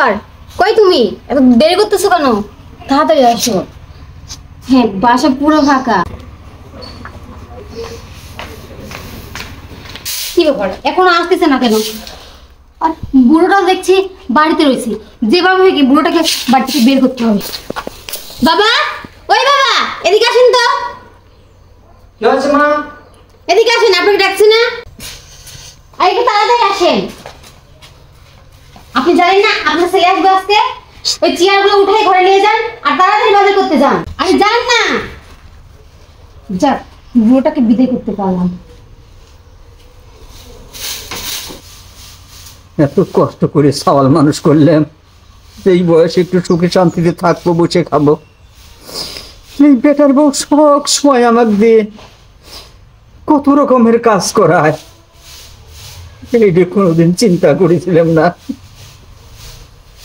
ব্যাপার? কই তুমি? এত দেরি করতেছো কেন? তাড়াতাড়ি আসো। হ্যাঁ, বাসা পুরো ফাঁকা। কি ব্যাপার, এখনো আসতেছে না কেন? আর বুড়োটাও দেখছি বাড়িতে রয়েছে। যেভাবে হোক কি বুড়োটাকে বাড়ি থেকে বের করতে হবে। বাবা, ওই বাবা, এদিকে আসেন তো। কি হচ্ছে মা? এদিকে আসেন, আপনাকে ডাকছি না? আর একটু তাড়াতাড়ি আসেন। আপনি জানেন না আপনার ছেলে আসবে আজকে? ওই চেয়ারগুলো উঠাই ঘরে নিয়ে যান আর তাড়াতাড়ি বাজার করতে যান। আরে যান না। যাক, বুড়োটাকে বিদায় করতে পারলাম। এত কষ্ট করে সওয়াল মানুষ করলাম, এই বয়সে একটু সুখে শান্তিতে থাকবো, বসে খাবো। এই বেটার বউ সব সময় আমাকে দিয়ে কত রকমের কাজ করায়, এইটা কোনোদিন চিন্তা করেছিলাম না।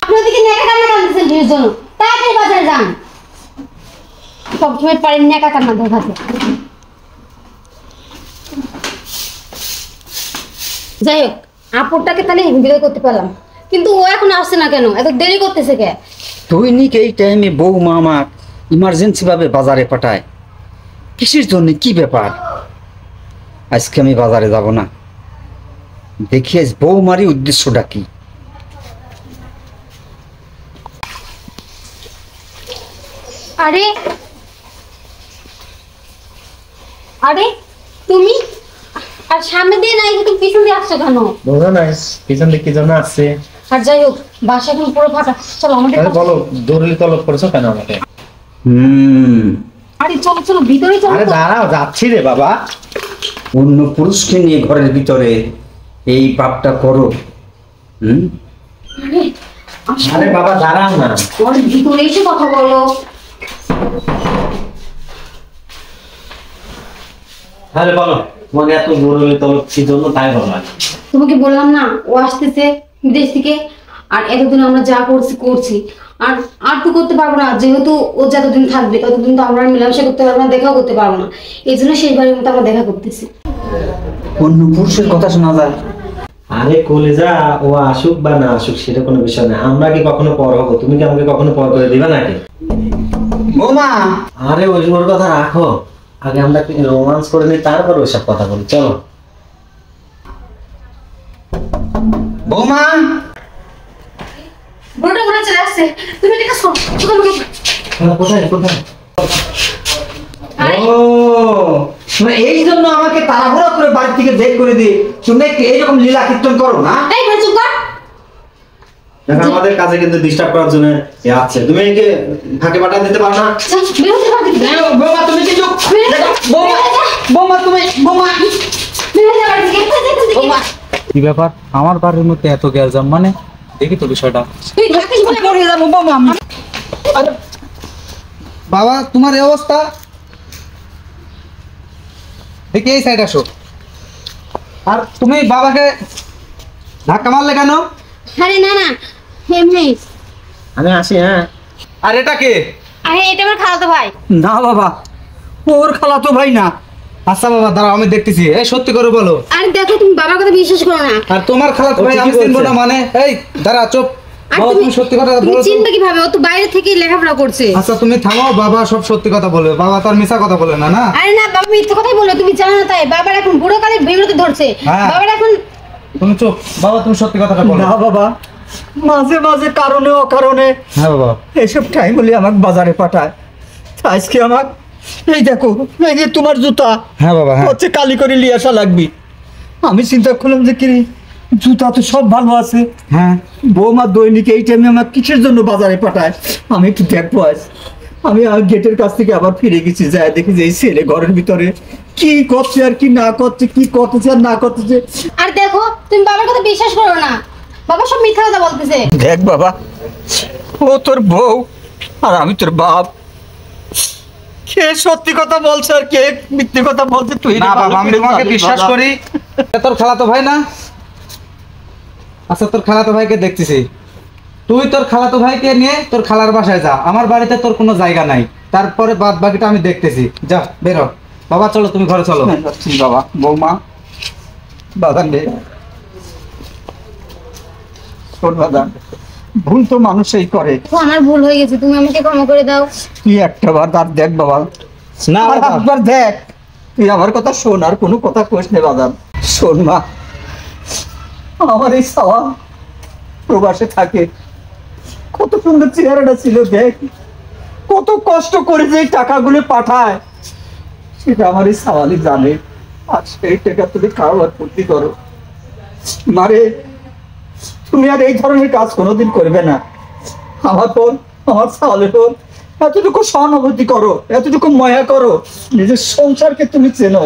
আপনাদেরকে নেকা কান্না কাঁদতেছেন কিসের জন্য? তাড়াতাড়ি বাজারে যান। সবসময় পারেন নেকা কান্না দেখাতে। যাই হোক, আপুরটাকে তাহলে বিদায় করতে পারলাম, কিন্তু ও এখন আসছে না কেন? এত দেরি করতেছে কে? দৈনিক এই টাইমে বউমা আমার ইমার্জেন্সি ভাবে বাজারে পাঠায়, কিসের জন্য, কি ব্যাপার? আজকে আমি বাজারে যাব না, দেখি আজ বউমারি উদ্দেশ্যটা কি। আরে আরে তুমি আর সামনে দিয়ে নাই, তুমি পিছন দিয়ে আসছো কেন? বোঝা নাই পিছন দিকে কি জন্য আসছে। আর যাই হোক, বাসা এখন পুরো ফাঁকা। চলো আমাদের। আরে বলো, জরুরি তলব করেছো কেন আমাকে? আরে চলো চলো, ভিতরে চলো। আরে দাঁড়াও, যাচ্ছি রে বাবা। অন্য পুরুষকে নিয়ে ঘরের ভিতরে এই পাপটা করো? আরে আরে বাবা দাঁড়াও না, ওর ভিতরে এসে কথা বলো। আরে বলো তোমাকে এত জরুরি তলব কি জন্য, তাই বলো। তোমাকে বললাম না ও আসতেছে বিদেশ থেকে, আর এতদিন আমরা যা করছি আর আর তো করতে পারবো না, যেহেতু ও যতদিন থাকবে ততদিন তো আমরা মেলামেশা করতে পারবো না, দেখাও করতে পারবো না। এই জন্য শেষবারের মতো আমরা দেখা করতেছি। অন্য পুরুষের কথা শোনা যায়? আরে কলেজা, ও আসুক বা না আসুক সেটা কোনো বিষয় না। আমরা কি কখনো পর হবো? তুমি কি আমাকে কখনো পর করে দিবা নাকি? বৌমা, আরে ওর কথা রাখো, আগে আমরা রোমান্স করে নিই, তারপর ওইসব কথা বলি। চলো বৌমা, বড়টা মনে চলে আসছে। তুমি এটা শোনো, কোথায় কোথায়? ও মানে এই জন্য আমাকে তাড়াহুড়া করে বাড়ি থেকে বের করে দিয়ে তুমি এইরকম লীলা কীর্তন করো না? এই বল, চুপ কর। দেখো আমাদের কাজে কিন্তু ডিস্টার্ব করার জন্য এ আছে, তুমি একে ফাঁকে পাঠা দিতে পারো না? চল, বের হতে পারবি না। বৌমা তুমি কিন্তু বের হতে বৌমা, বৌমা তুমি, বৌমা, বের হতে পারবি না। বৌমা। কি ব্যাপার আমার বাড়ির মধ্যে এত গ্যালজাম? মানে দেখি তো বিষয়টা। তুই থাকিস বলে মরে যাবো বৌমা আমি। আরে বাবা তোমার এই অবস্থা দেখি, এই সাইড আসো। আর তুমি বাবাকে ধাক্কা মারলে কেন? আরে না না, এমনি। আমি আসি, হ্যাঁ। আর এটা কে? আরে এটা আমার খালাতো ভাই। না বাবা, ওর খালা তো ভাই না। আচ্ছা বাবা দাঁড়াও, আমি দেখতেছি। এই সত্যি করে বলো। আরে দেখো, তুমি বাবার কথা বিশ্বাস করো না। আর তোমার খালাতো ভাই আমি চিনবো না মানে? এই দাঁড়া, চুপ। আর বাবা তুমি সত্যি কথা তুমি বলো তো। চিনবে কিভাবে? ও তো বাইরে থেকে লেখাপড়া করছে। আচ্ছা তুমি থামো, বাবা সব সত্যি কথা বলবে। বাবা তার মিছা কথা বলে না, না? আরে না, বাবা মিথ্যে কথাই বললো, তুমি জানো না তাই। বাবার এখন বুড়ো কালে বেরোতে ধরছে। হ্যাঁ। বাবার এখন তুমি চুপ। বাবা তুমি সত্যি কথাটা বলো। না বাবা, মাঝে মাঝে কারণে অকারণে হ্যাঁ বাবা। এইসব টাইম হলে আমাকে বাজারে পাঠায়। আজকে আমাকে এই দেখো, এই যে তোমার জুতা হ্যাঁ বাবা, হ্যাঁ। হচ্ছে কালি করে নিয়ে আসা লাগবি। আমি চিন্তা করলাম যে কি জুতা তো সব ভালো আছে, হ্যাঁ বৌমা দৈনিক এই টাইমে আমার কিসের জন্য বাজারে পাঠায়, আমি একটু দেখবো আজ। আমি গেটের কাছ থেকে আবার ফিরে গেছি, যাই দেখি যে এই ছেলে ঘরের ভিতরে কি করছে আর কি না করছে, কি করতেছে আর না করতেছে। আর দেখো, তুমি বাবার কথা বিশ্বাস করো না। বাবা সব মিথ্যা কথা বলতেছে। দেখ বাবা, ও তোর বউ আর আমি তোর বাপ, কে সত্যি কথা বলছে আর কে মিথ্যে কথা বলছে তুই না বাবা, আমি তোমাকে বিশ্বাস করি। তোর খালাতো ভাই না? আচ্ছা তোর খালাতো ভাইকে দেখতেছি। তুই তোর খালাতো ভাইকে নিয়ে তোর খালার বাসায় যা, আমার বাড়িতে তোর কোনো জায়গা নাই। তারপরে বাদ বাকিটা আমি দেখতেছি। যা বেরো বাবা, চলো তুমি ঘরে চলো। বাবা, বৌমা, বাজান রে, শোন বাজান, ভুল তো মানুষই করে। তো আমার ভুল হয়ে গেছে, তুমি আমাকে ক্ষমা করে দাও। তুই একটা বার আর দেখ বাবা, না আর বাবা, একবার দেখ, তুই আমার কথা শোন, আর কোনো কথা কইস না বাদাম। শোন মা, আমার এই সাওয়া প্রবাসে থাকে, কত সুন্দর চেহারাটা ছিল দেখ, কত কষ্ট করে যে এই টাকাগুলো পাঠায় সেটা আমার এই সাওয়ালি জানে। আর সেই টাকা তুমি কারবার করতে করো। মারে, তুমি আর এই ধরনের কাজ কোনোদিন করবে না। আমার পর, আমার সাওয়ালের পর এতটুকু সহানুভূতি করো, এতটুকু মায়া করো, নিজের সংসারকে তুমি চেনো।